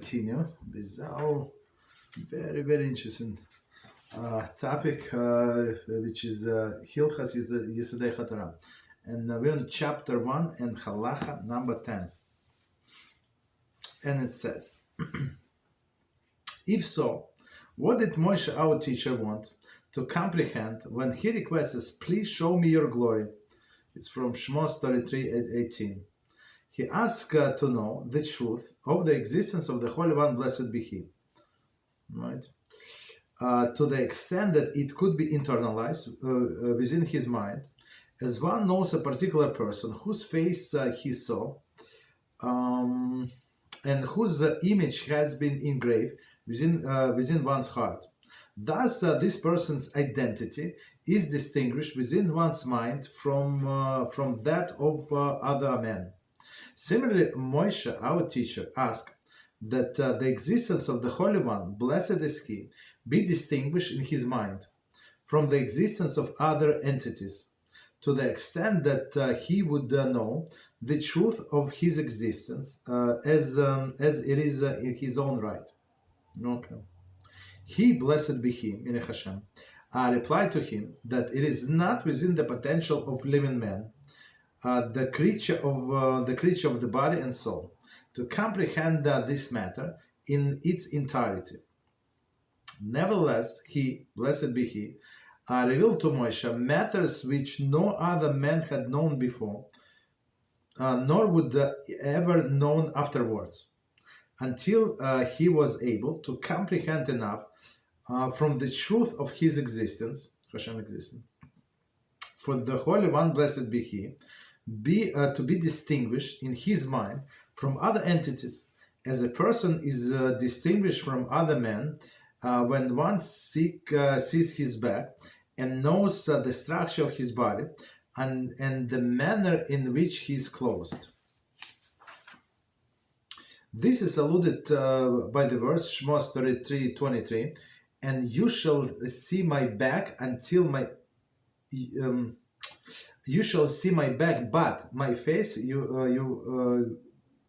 continue with our very, very interesting topic, which is Hilchos Yesodei HaTorah. And we're on chapter 1 and halacha number 10. And it says, if so, what did Moshe, our teacher, want to comprehend when he requests, please show me your glory? It's from Shmos 33:18. He asked to know the truth of the existence of the Holy One, blessed be He. Right? To the extent that it could be internalized within his mind, as one knows a particular person whose face he saw, and whose image has been engraved within one's heart. Thus, this person's identity is distinguished within one's mind from that of other men. Similarly, Moshe, our teacher, asked that the existence of the Holy One, blessed is He, be distinguished in his mind from the existence of other entities, to the extent that he would know the truth of his existence as it is in his own right. Okay. He, blessed be He, meaning Hashem, replied to him that it is not within the potential of living man, the creature of the body and soul, to comprehend this matter in its entirety. Nevertheless, He, blessed be He, revealed to Moshe matters which no other man had known before, nor would ever known afterwards, until he was able to comprehend enough from the truth of His existence, Hashem existence, for the Holy One, blessed be He, to be distinguished in his mind from other entities, as a person is distinguished from other men when one sees his back and knows the structure of his body and the manner in which he is clothed. This is alluded by the verse Shmos 33:23, and you shall see my back until my you shall see my back, but my face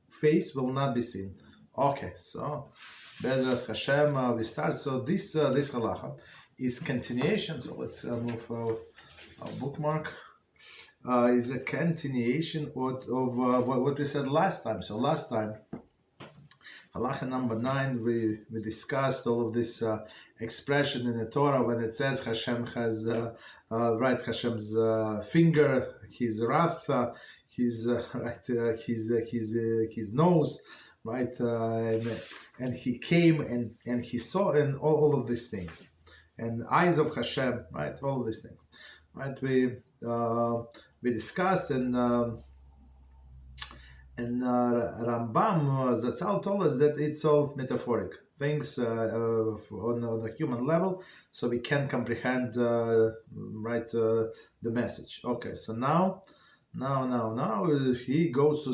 face will not be seen. Okay, so Beezrat Hashem, we start. So this halacha is continuation. So let's move our bookmark. Is a continuation of what we said last time. So last time, halacha number 9, we discussed all of this expression in the Torah when it says Hashem has Hashem's finger, His wrath, His nose, right, and He came and He saw, and all of these things, and eyes of Hashem, right, all of these things, right. We discussed and Rambam Zatzal told us that it's all metaphoric things on the human level, so we can comprehend the message. Okay, so now he goes to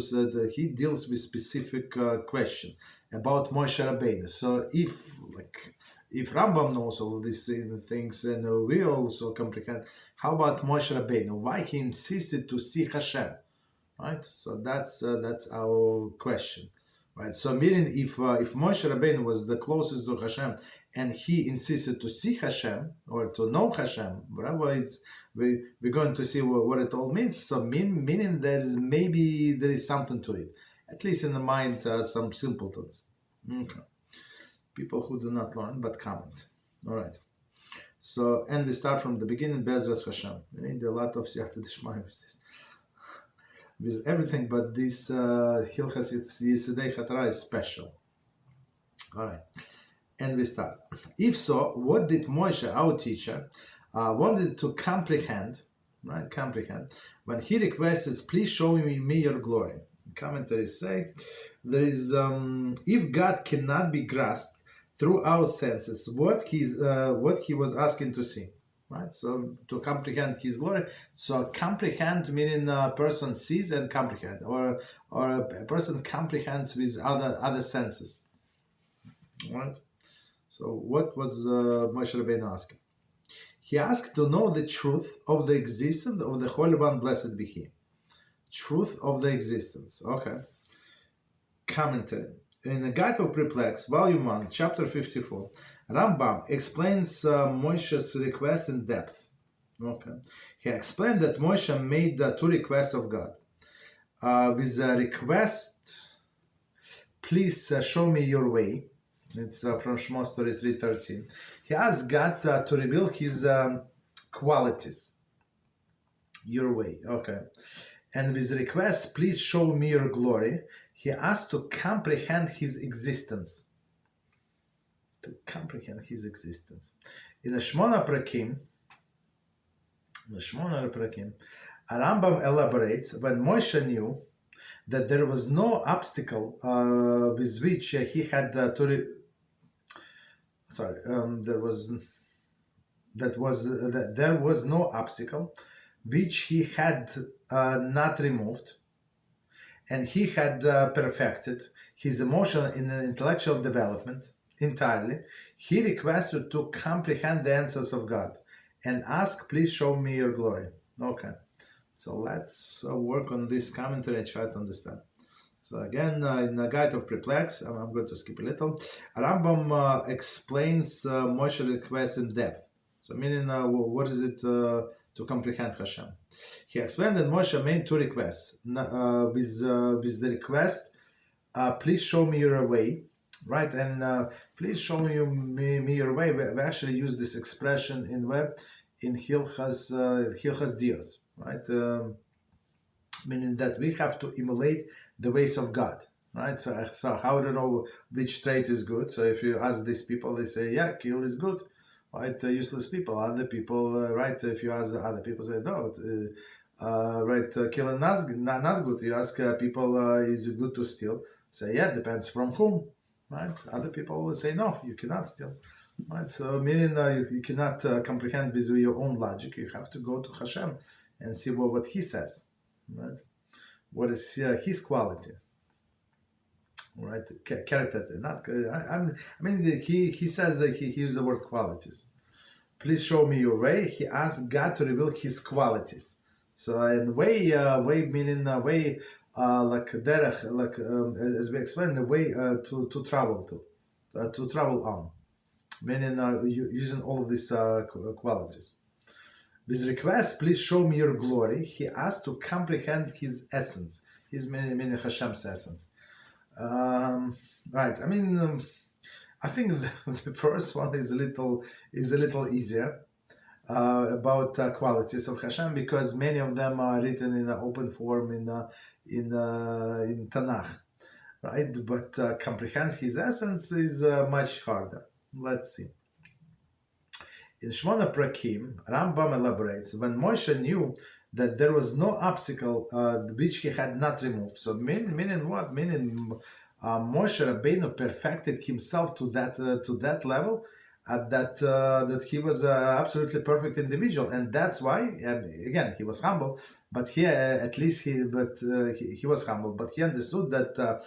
he deals with specific question about Moshe Rabbeinu. So if Rambam knows all of these things and we also comprehend, how about Moshe Rabbeinu? Why he insisted to see Hashem? Right, so that's our question, right? So meaning if Moshe Rabbeinu was the closest to Hashem and he insisted to see Hashem or to know Hashem, whatever we're going to see what it all means. So meaning there is something to it, at least in the mind, some simpletons. Okay, people who do not learn but comment. All right. So and we start from the beginning. Beezrat Hashem. We need a lot of siyata d'shmaya with this. With everything, but this Hilchos Yesodei HaTorah is special. All right, and we start. If so, what did Moshe, our teacher, wanted to comprehend, right? Comprehend when he requested, "Please show me your glory." Commentaries say there is, if God cannot be grasped through our senses, what he was asking to see. Right, so to comprehend His glory. So comprehend meaning a person sees and comprehend, or a person comprehends with other senses. Right. So what was Moshe Rabbeinu asking? He asked to know the truth of the existence of the Holy One, blessed be He. Truth of the existence. Okay. Commentary. In the Guide of Perplexed, Volume 1, Chapter 54, Rambam explains Moshe's request in depth. Okay. He explained that Moshe made two requests of God. With the request, please show me your way. It's from Shmos 33:13. He asked God to reveal his qualities. Your way. Okay. And with the request, please show me your glory, he asked to comprehend his existence. To comprehend his existence. In the Shmona Prakim, Rambam elaborates, when Moshe knew that there was no obstacle with which he had to there was no obstacle which he had not removed, and he had perfected his emotional and intellectual development entirely. He requested to comprehend the answers of God and ask, please show me your glory. Okay, so let's work on this commentary and try to understand. So again, in the Guide of Perplexed, I'm going to skip a little. Rambam explains Moshe's request in depth. So meaning, what is it to comprehend Hashem? He explained that Moshe made two requests. With the request, please show me your way, right? And please show me your way. We actually use this expression in Hilchos Dios, right? Meaning that we have to emulate the ways of God, right? So how do you know which trait is good? So if you ask these people, they say, yeah, kill is good, right? Useless people. Other people, right? If you ask other people, say, no, right? Kill is not good. You ask people, is it good to steal? Say, yeah, depends from whom, right? Other people will say, no, you cannot steal. Right? So meaning you cannot comprehend with your own logic. You have to go to Hashem and see what he says. Right? What is his quality? Right? Character. Not. He says that he used the word qualities. Please show me your way. He asked God to reveal his qualities. So in way meaning way like derech, like as we explained, the way to travel on, meaning using all of these qualities. With request, please show me your glory, he asked to comprehend his essence, his meaning Hashem's essence. Right. I think the first one is a little easier about qualities of Hashem, because many of them are written in an open form in Tanakh, right? But comprehend his essence is much harder. Let's see. In Shmona Prakim, Rambam elaborates, when Moshe knew that there was no obstacle which he had not removed. So meaning what? Meaning Moshe Rabbeinu perfected himself to that level, that he was an absolutely perfect individual, and that's why again he was humble. But here at least he was humble. But he understood that.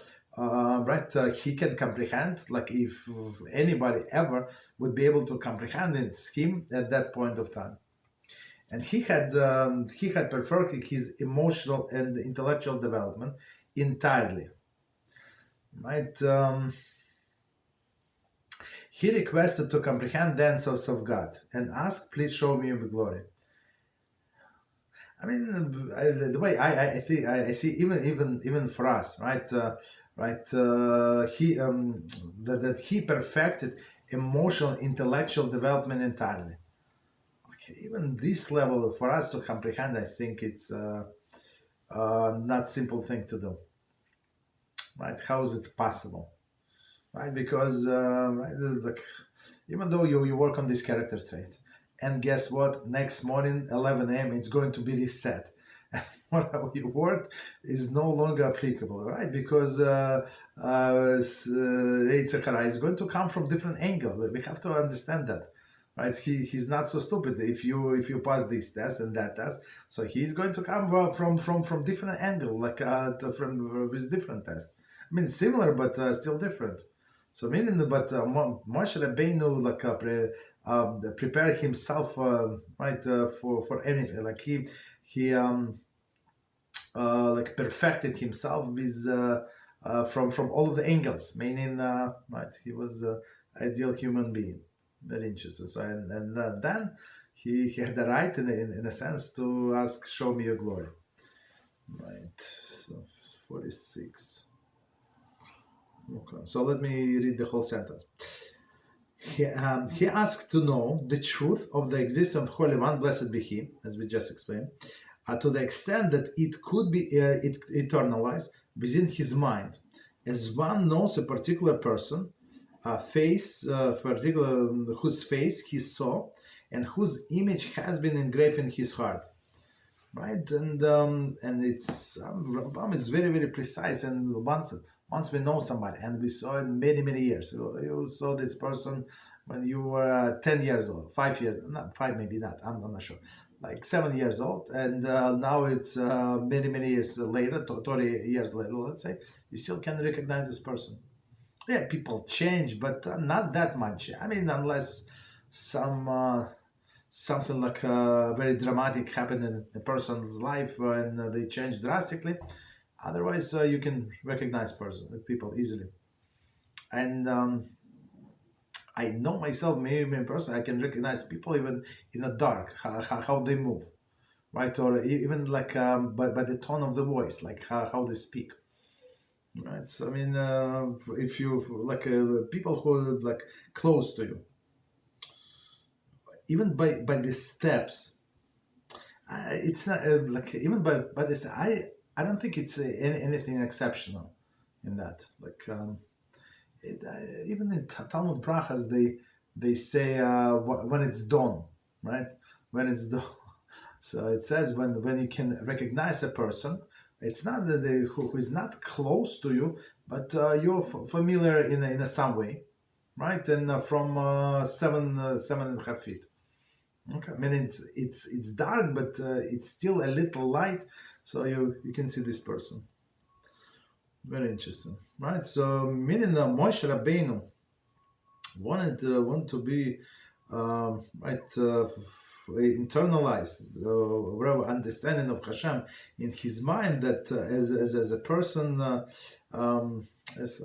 He can comprehend, like if anybody ever would be able to comprehend him at that point of time. And he had perfected his emotional and intellectual development entirely. Right? He requested to comprehend the answers of God and asked, please show me your glory. The way I see even for us, right? That he perfected emotional, intellectual development entirely. Okay, even this level for us to comprehend, I think it's not simple thing to do. Right? How is it possible? Right? Because even though you work on this character trait, and guess what? Next morning, 11 a.m., it's going to be reset. What you worked is no longer applicable, right? Because Yitzhak is going to come from different angle. We have to understand that, right? He's not so stupid. If you pass this test and that test, so he's going to come from different angle, like from with different test. Similar but still different. So meaning, but Moshe Rabbeinu prepare himself for anything. Like he perfected himself with from all of the angles, meaning right, he was an ideal human being. Very interesting. So and then he had the right in a sense to ask, "Show me your glory." Right. So 46. Okay. So let me read the whole sentence. He asked to know the truth of the existence of Holy One, blessed be He, as we just explained, to the extent that it could be eternalized within his mind, as one knows a particular person, whose face he saw, and whose image has been engraved in his heart. Right, and it's Rambam is very, very precise. And once we know somebody, and we saw it many years. You saw this person when you were 10 years old, 5 years, not 5, maybe not. I'm not sure, like 7 years old, and now it's many years later, 30 years later, let's say, you still can recognize this person. Yeah, people change, but not that much. I mean, unless something like very dramatic happened in a person's life and they change drastically. Otherwise, you can recognize people easily. And I know myself, maybe in person, I can recognize people even in the dark, how they move, right? Or even like by the tone of the voice, like how they speak, right? So I mean, if you like people who are like close to you, even by the steps, it's not like even by this. I don't think it's anything exceptional in that. Like even in Talmud Brachas, they say when it's dawn, right? When it's dawn. So it says when you can recognize a person, it's not that who is not close to you, but you're familiar in some way, right? And from 7.5 feet. Okay, I mean it's dark, but it's still a little light, so you can see this person. Very interesting, right? So meaning Moshe Rabbeinu wanted to be right internalized understanding of Hashem in his mind, that as a person. How does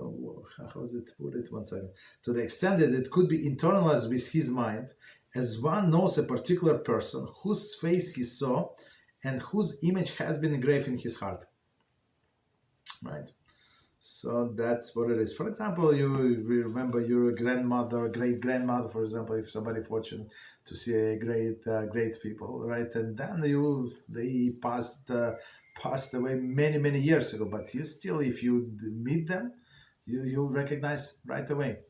it put it? 1 second. To the extent that it could be internalized with his mind, as one knows a particular person whose face he saw and whose image has been engraved in his heart. Right? So that's what it is. For example, you remember your grandmother, great grandmother, for example, if somebody fortunate to see a great people, right? And then they passed away many years ago, but you still, if you meet them, you recognize right away.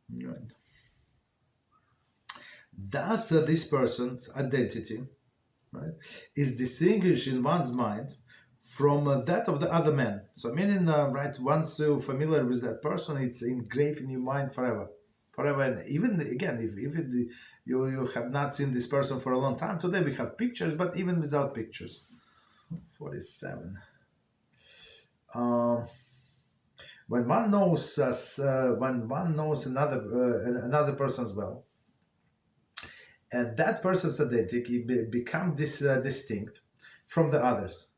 Right. Thus, this person's identity, right, is distinguished in one's mind from that of the other man. So meaning, right, once you're familiar with that person, it's engraved in your mind forever. And even again, if you have not seen this person for a long time, today we have pictures, but even without pictures. 47. When one knows another person as well, and that person's identity becomes distinct from the others.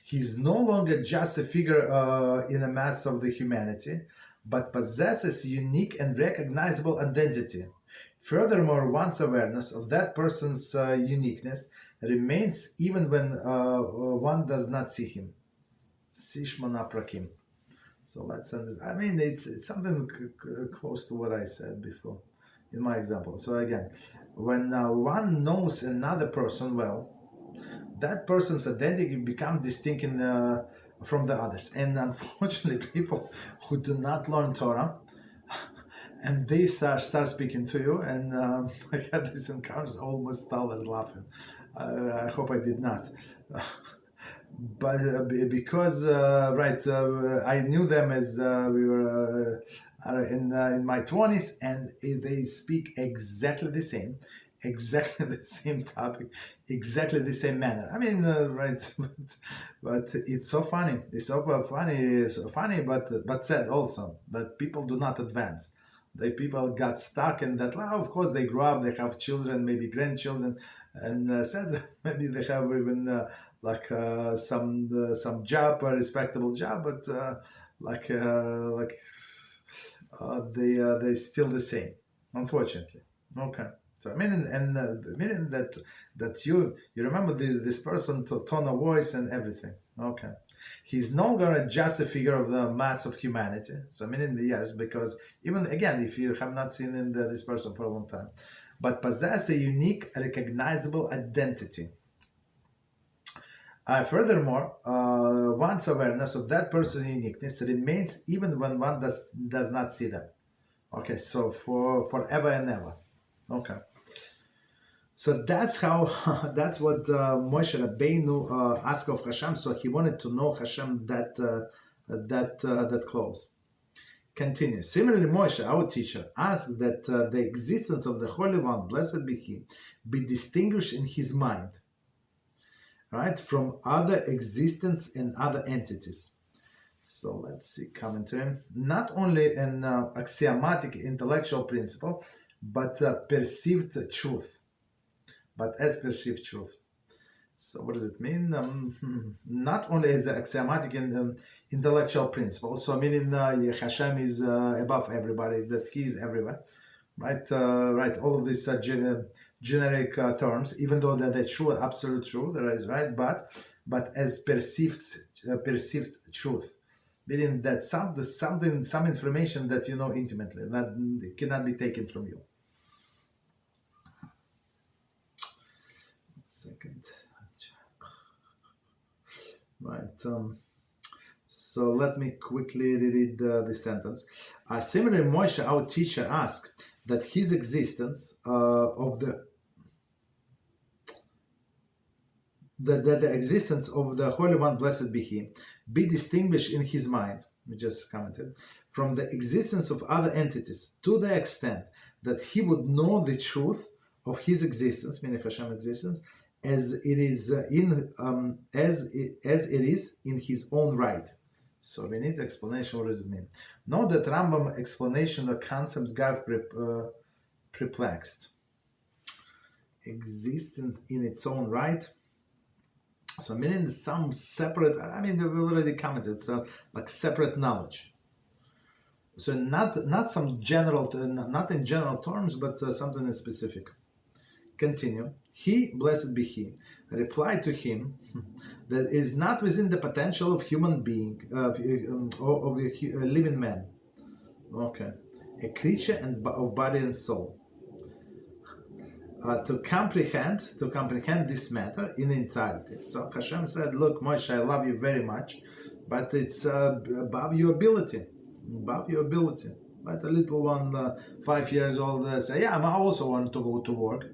He's no longer just a figure in a mass of the humanity, but possesses unique and recognizable identity. Furthermore, one's awareness of that person's uniqueness remains even when one does not see him. Sishmona prakim. So let's understand. I mean, it's something close to what I said before in my example. So again, when one knows another person well, that person's identity becomes distinct from the others. And unfortunately, people who do not learn Torah, and they start speaking to you, and I had these encounters, almost started laughing. I hope I did not. But because I knew them as we were in my 20s, and they speak exactly the same topic, exactly the same manner. I mean, right, but it's so funny. It's so funny, but sad also that people do not advance. The people got stuck in that. Of course, they grow up, they have children, maybe grandchildren, and sad maybe they have even some job, a respectable job, but they still the same, unfortunately. Okay. So meaning that you remember this person to tone of voice and everything. Okay. He's no longer just a figure of the mass of humanity. So meaning yes, because even again, if you have not seen this person for a long time, but possess a unique, recognizable identity. Furthermore, one's awareness of that person's uniqueness remains even when one does not see them. Okay, so for forever and ever. Okay. So that's how, that's what Moshe Rabbeinu asked of Hashem. So he wanted to know Hashem that close. Continue. Similarly, Moshe, our teacher, asked that the existence of the Holy One, blessed be He, be distinguished in his mind, right, from other existence and other entities. So let's see, commentary. Not only an axiomatic intellectual principle, but perceived truth. But as perceived truth. So what does it mean? Not only as an axiomatic and intellectual principle, so meaning Hashem is above everybody, that He is everywhere, right? Right. All of these generic terms, even though they're the true, absolute truth, right? But as perceived truth, meaning that some information that you know intimately, that cannot be taken from you. Second, right. So let me quickly read the sentence. Similarly, Moshe, our teacher, asked that his existence of the existence of the Holy One, blessed be He, be distinguished in his mind. We just commented from the existence of other entities to the extent that he would know the truth of his existence, meaning Hashem's existence, as it is in his own right. So we need explanation. What does it mean? Note that Rambam explanation of the concept got perplexed. Existent in its own right. So meaning some separate. I mean, we already commented. So like separate knowledge. So not some general, not in general terms, but something specific. Continue. He, blessed be He, replied to him that is not within the potential of human being, of a living man. Okay, a creature of body and soul. To comprehend this matter in entirety. So Hashem said, "Look, Moshe, I love you very much, but it's above your ability, Right? A little one, 5 years old, say, "Yeah, I also want to go to work."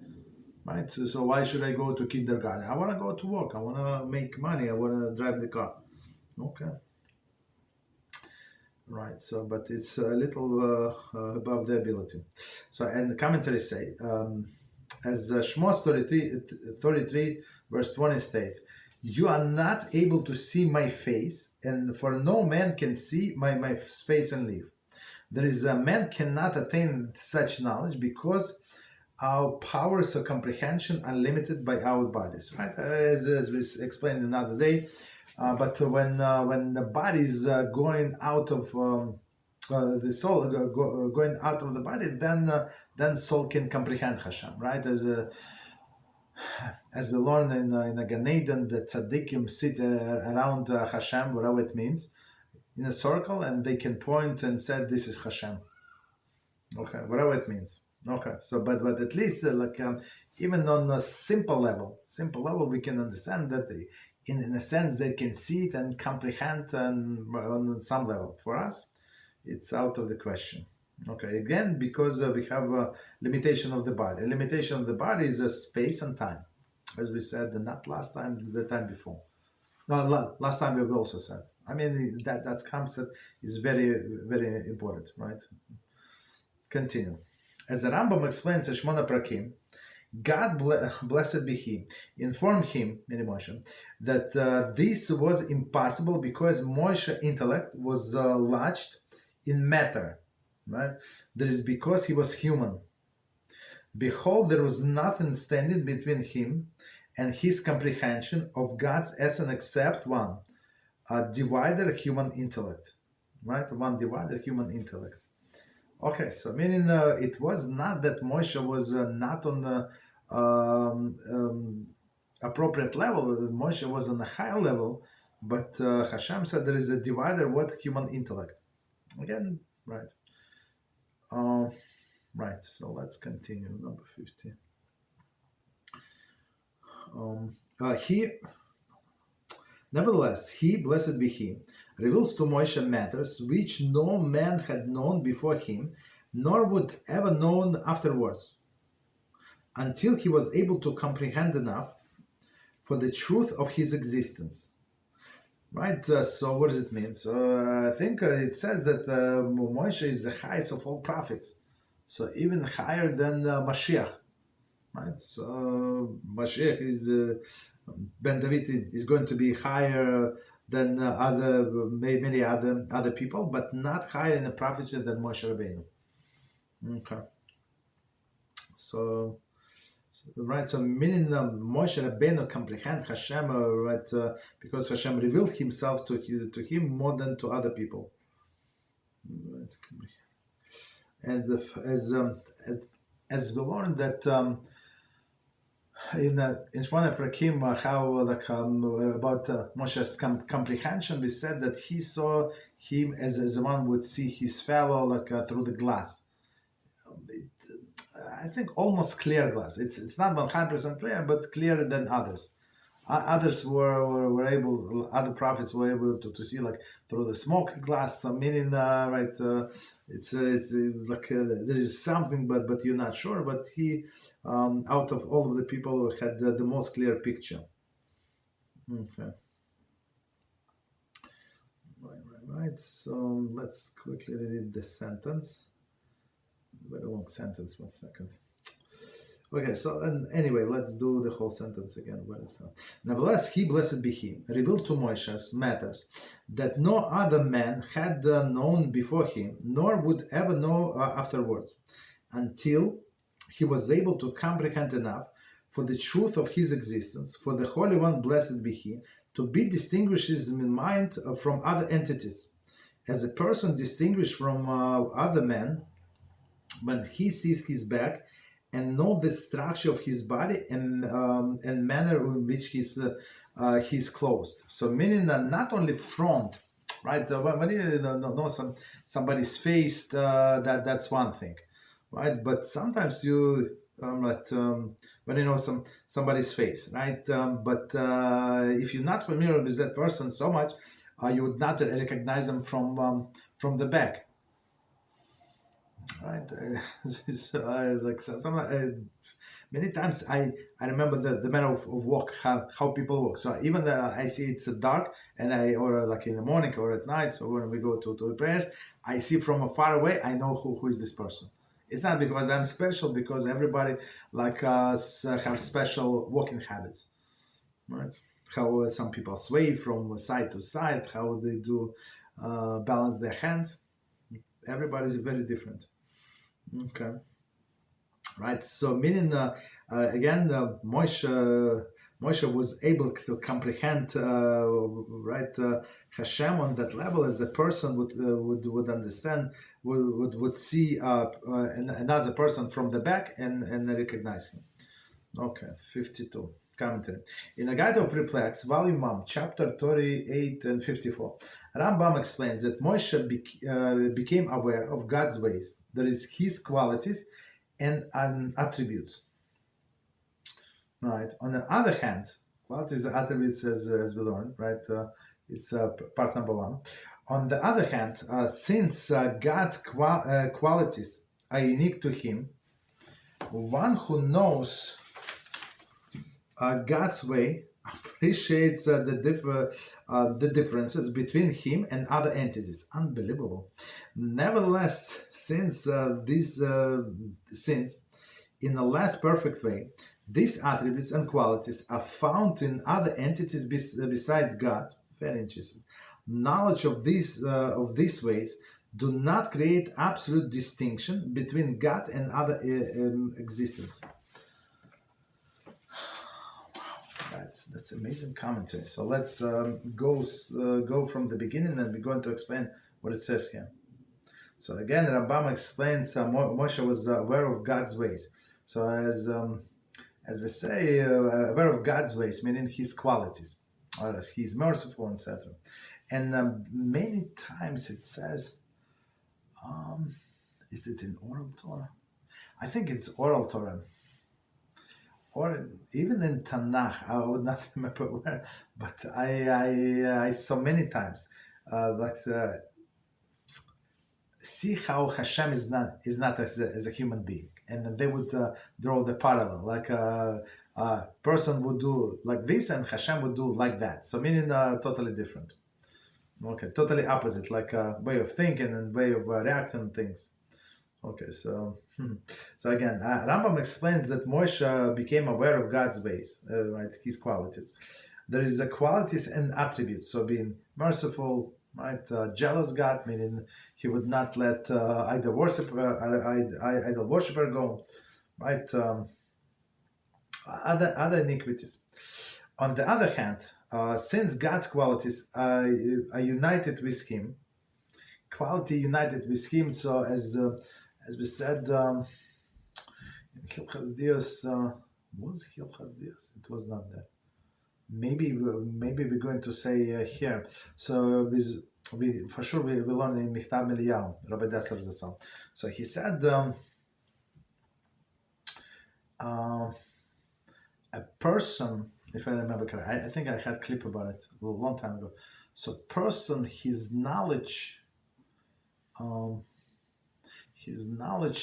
Right, so why should I go to kindergarten? I want to go to work. I want to make money. I want to drive the car. Okay. Right. So, but it's a little above the ability. So, and the commentaries say, as Shmos 33, verse 20 states, "You are not able to see my face, and for no man can see my face and live. There is a man cannot attain such knowledge because our powers of comprehension are limited by our bodies," right? As we explained another day. But when the body is going out of the soul, going out of the body, then soul can comprehend Hashem, right? As we learn in a Gan Eden, the tzaddikim sit around Hashem, whatever it means, in a circle, and they can point and say, "This is Hashem." Okay, whatever it means. Okay, so but at least even on a simple level, we can understand that in a sense they can see it and comprehend and on some level. For us, it's out of the question. Okay, again, because we have a limitation of the body. A limitation of the body is space and time, as we said, not last time, the time before. No, last time we also said. I mean, that concept is very, very important, right? Continue. As the Rambam explains in Shmona Prakim, God, blessed be He, informed him, meaning Moshe, that this was impossible because Moshe's intellect was lodged in matter, right? That is because he was human. Behold, there was nothing standing between him and his comprehension of God's essence except one, a divided human intellect, right? One divided human intellect. Okay, so meaning it was not that Moshe was not on the appropriate level. Moshe was on a higher level, but Hashem said there is a divider. What human intellect? Again, right. Right. So let's continue. Number 50. Nevertheless, he, blessed be he, reveals to Moshe matters which no man had known before him, nor would ever known afterwards, until he was able to comprehend enough for the truth of his existence. Right, so what does it mean? So I think it says that Moshe is the highest of all prophets, so even higher than Mashiach. Right, so Mashiach is Ben David is going to be higher than many other people, but not higher in the prophecy than Moshe Rabbeinu. Okay, so. Right, so meaning Moshe Rabbeinu comprehend Hashem, right? Because Hashem revealed Himself to him more than to other people. And as we learned that in Shmona Prakim, how about Moshe's comprehension, we said that he saw him as one would see his fellow through the glass. I think almost clear glass. It's not 100% clear, but clearer than others. Others were able, other prophets were able to see through the smoke glass. So meaning, right? It's there is something, but you're not sure. But he, out of all of the people, had the most clear picture. Okay. Right. So let's quickly read the sentence. Very long sentence, 1 second. Okay, so anyway, let's do the whole sentence again. Nevertheless, he, blessed be he, revealed to Moshe matters that no other man had known before him, nor would ever know afterwards, until he was able to comprehend enough for the truth of his existence, for the Holy One, blessed be he, to be distinguished in mind from other entities, as a person distinguished from other men, when he sees his back and know the structure of his body and manner in which he's clothed. So meaning that not only front, right? When you know somebody's face, that's one thing, right? But sometimes you when you know somebody's face, right? But if you're not familiar with that person so much, you would not recognize them from the back. Right, many times I remember the manner of walk, how people walk. So even I see it's dark, and or in the morning or at night. So when we go to prayers, I see from far away. I know who is this person. It's not because I'm special, because everybody like us have special walking habits, right? How some people sway from side to side, how they do balance their hands. Everybody is very different. Okay, right. So meaning again, Moshe was able to comprehend Hashem on that level, as a person would understand, would see another person from the back and recognize him. Okay, 52. Commentary. In the Guide of Perplexed, Volume 1, Chapter 38 and 54, Rambam explains that Moshe became aware of God's ways, that is, His qualities and attributes. Right. On the other hand, qualities and attributes, as we learned, right? It's part number 1. On the other hand, since God's qualities are unique to Him, one who knows God's way appreciates the differences between him and other entities. Unbelievable. Nevertheless, since in a less perfect way, these attributes and qualities are found in other entities beside God. Very interesting. Knowledge of these ways do not create absolute distinction between God and other existence. That's amazing commentary. So let's go from the beginning, and we're going to explain what it says here. So again, Rambam explains Moshe was aware of God's ways. So as we say, aware of God's ways, meaning His qualities, or as He's merciful, etc. And many times it says, is it in oral Torah? I think it's oral Torah. Or even in Tanakh, I would not remember where, but I saw many times see how Hashem is not as a human being, and they would draw the parallel, like a person would do like this, and Hashem would do like that. So meaning totally different. Okay, totally opposite, like a way of thinking and way of reacting to things. Okay, so again, Rambam explains that Moshe became aware of God's ways, right, His qualities. There is the qualities and attributes, so being merciful, right, jealous God, meaning He would not let idol worshiper go, right, other iniquities. On the other hand, since God's qualities are united with Him, quality united with Him, so as we said, in Hilchos was Hilchos? It was not there. Maybe we're going to say here. So we for sure we learn in Michtav Eliyahu, Rabbi Desser Zatzal. So he said a person, if I remember correctly, I think I had a clip about it a long time ago. So person, his knowledge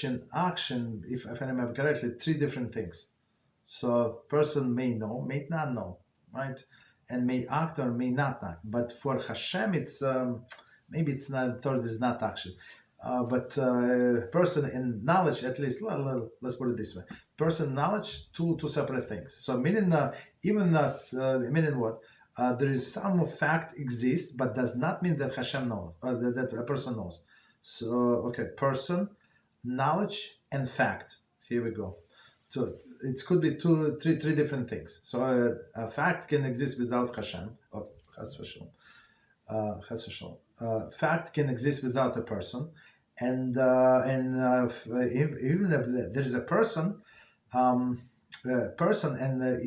and action, if I remember correctly, three different things. So person may know, may not know, right? And may act or may not act. But for Hashem, it's maybe it's not, third is not action. But person and knowledge, at least, let's put it this way. Person and knowledge, two separate things. So meaning meaning what? There is some fact exists, but does not mean that Hashem knows, that a person knows. So, okay, person, knowledge, and fact. Here we go. So it could be three different things. So a fact can exist without Hashem. Oh, fact can exist without a person, and even if there is a person, and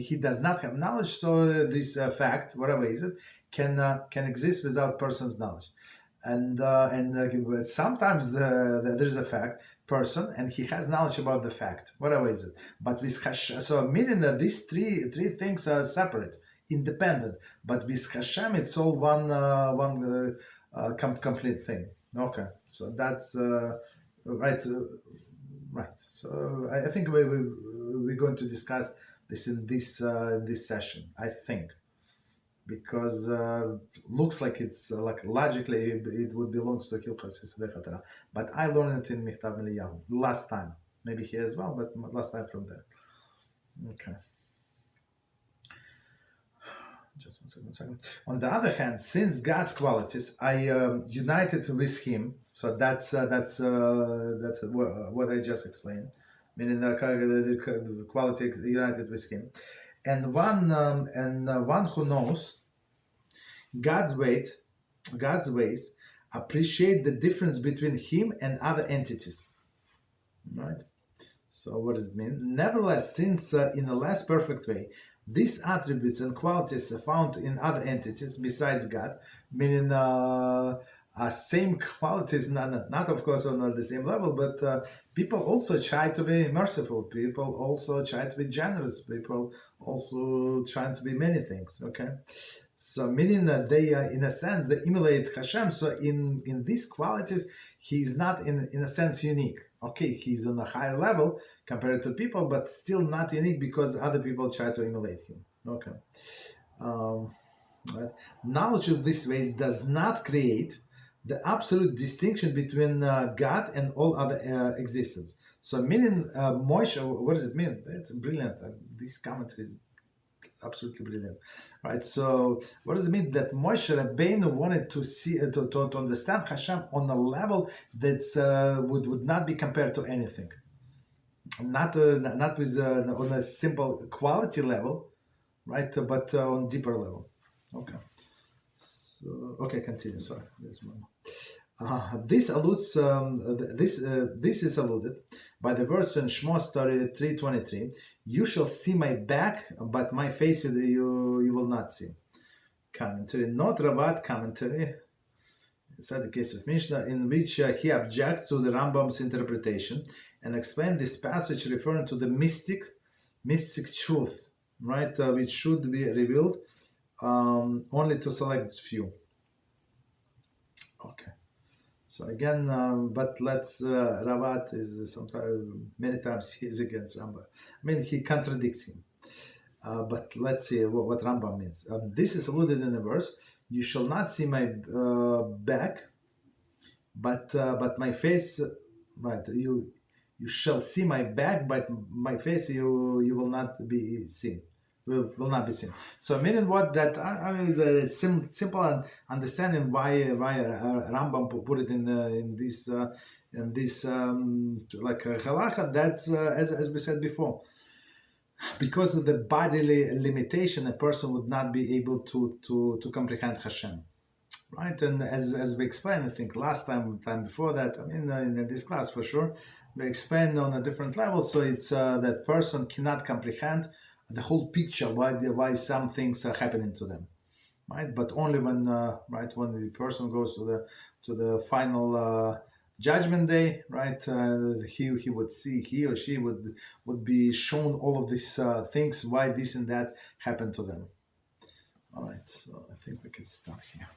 he does not have knowledge, so this fact, whatever is it, can exist without person's knowledge. And sometimes there is a fact person and he has knowledge about the fact, whatever is it. But with Hashem, so meaning that these three things are separate, independent. But with Hashem, it's all one complete thing. Okay, so that's right. Right. So I think we're going to discuss this in this session. I think. Because looks like it's like logically it would belong to Hilchos Yesodei HaTorah, but I learned it in Michtav Eliyahu last time, maybe here as well, but last time from there. Okay. Just one second. On the other hand, since God's qualities are united with Him, so that's what I just explained, meaning the quality united with Him. And one who knows God's ways appreciate the difference between Him and other entities. Right? So what does it mean? Nevertheless, since in a less perfect way, these attributes and qualities are found in other entities besides God, meaning same qualities, not of course on the same level, but people also try to be merciful. People also try to be generous. People also try to be many things. Okay, so meaning that they, in a sense, they emulate Hashem. So in these qualities, He is not in a sense unique. Okay, He's on a higher level compared to people, but still not unique because other people try to emulate Him. Okay. Right. Knowledge of these ways does not create the absolute distinction between God and all other existence. So meaning Moshe, what does it mean? It's brilliant. This commentary is absolutely brilliant, right? So what does it mean that Moshe Rabbeinu wanted to see to understand Hashem on a level that would not be compared to anything, not with on a simple quality level, right? But on deeper level. Okay. So, okay, continue. Sorry, there's one. This alludes. This is alluded by the verse in Shmos 3:23. You shall see my back, but my face you will not see. Commentary, not Rabat commentary. It's the case of Mishnah, in which he objects to the Rambam's interpretation and explains this passage referring to the mystic truth, right, which should be revealed only to select few. Okay. So again, but let's Ravat is sometimes many times he's against Rambam. I mean, he contradicts him. But let's see what Rambam means. This is alluded in the verse: "You shall not see my back, but my face." Right? You shall see my back, but my face you will not be seen. Will not be seen. So meaning what that I mean the simple understanding why Rambam put it in this like halacha. That's as we said before, because of the bodily limitation, a person would not be able to comprehend Hashem, right? And as we explained, I think last time before that, I mean in this class for sure, we explained on a different level. So it's that person cannot comprehend the whole picture why some things are happening to them, right? But only when when the person goes to the final judgment day, right? He would see, he or she would be shown all of these things, why this and that happened to them. All right, so I think we can stop here.